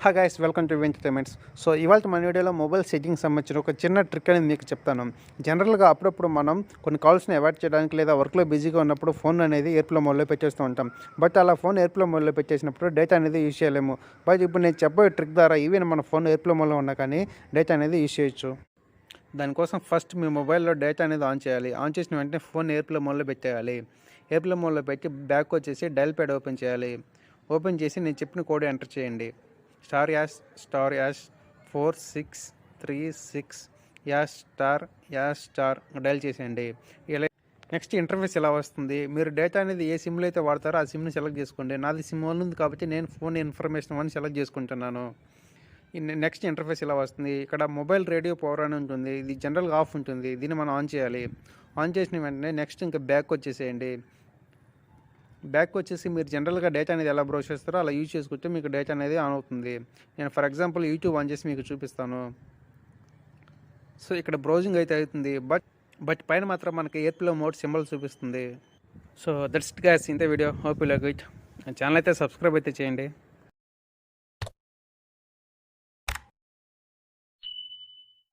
హా guys welcome to entertainments. So ఇవాళ మన వీడియోలో మొబైల్ సెట్టింగ్ సంబంధించిన ఒక చిన్న ట్రిక్ అనేది మీకు చెప్తాను. జనరల్గా అప్పుడప్పుడు మనం కొన్ని కాల్స్ని అవాయిడ్ చేయడానికి లేదా వర్క్లో బిజీగా ఉన్నప్పుడు ఫోన్ అనేది ఎయిర్ప్లేన్ మోడ్లో పెట్టేస్తూ ఉంటాం. బట్ అలా ఫోన్ ఎయిర్ప్లేన్ మోడ్లో పెట్టేసినప్పుడు డేటా అనేది యూజ్ చేయలేము. బట్ ఇప్పుడు నేను చెప్పే ట్రిక్ ద్వారా ఈవెన్ మన ఫోన్ ఎయిర్ప్లేన్ మోడ్లో ఉన్నా కానీ డేటా అనేది యూజ్ చేయొచ్చు. దానికోసం ఫస్ట్ మీ మొబైల్లో డేటా అనేది ఆన్ చేయాలి. ఆన్ చేసిన వెంటనే ఫోన్ ఎయిర్ప్లేన్ మోడ్లో పెట్టేయాలి. ఎయిర్ప్లేన్ మోడ్లో పెట్టి బ్యాక్ వచ్చేసి డయల్ ప్యాడ్ ఓపెన్ చేయాలి. ఓపెన్ చేసి నేను చెప్పిన కోడ్ ఎంటర్ చేయండి. *#* 4636 #* డయల్ చేసేయండి. ఇలా నెక్స్ట్ ఇంటర్ఫేస్ ఇలా వస్తుంది. మీరు డేటా అనేది ఏ సిమ్లో అయితే వాడతారో ఆ సిమ్ని సెలెక్ట్ చేసుకోండి. నాది సిమ్ వన్ ఉంది కాబట్టి నేను ఫోన్ ఇన్ఫర్మేషన్ వన్ సెలెక్ట్ చేసుకుంటున్నాను. నెక్స్ట్ ఇంటర్ఫేస్ ఇలా వస్తుంది. ఇక్కడ మొబైల్ రేడియో పవర్ అని ఉంటుంది. ఇది జనరల్గా ఆఫ్ ఉంటుంది. దీన్ని మనం ఆన్ చేయాలి. ఆన్ చేసిన వెంటనే నెక్స్ట్ ఇంకా బ్యాక్ వచ్చేసేయండి. బ్యాక్ వచ్చేసి మీరు జనరల్గా డేటా అనేది ఎలా బ్రౌజ్ చేస్తారో అలా యూజ్ చేసుకుంటే మీకు డేటా అనేది ఆన్ అవుతుంది. నేను ఫర్ ఎగ్జాంపుల్ యూట్యూబ్ ఆన్ చేసి మీకు చూపిస్తాను. సో ఇక్కడ బ్రౌజింగ్ అయితే అవుతుంది. బట్ పైన మాత్రం మనకి ఎయిర్ప్లేన్ మోడ్ సింబల్ చూపిస్తుంది. సో దట్స్ ఇట్ గైస్, ఇంత video. Hope you like it. Channel అయితే సబ్స్క్రైబ్ అయితే చేయండి.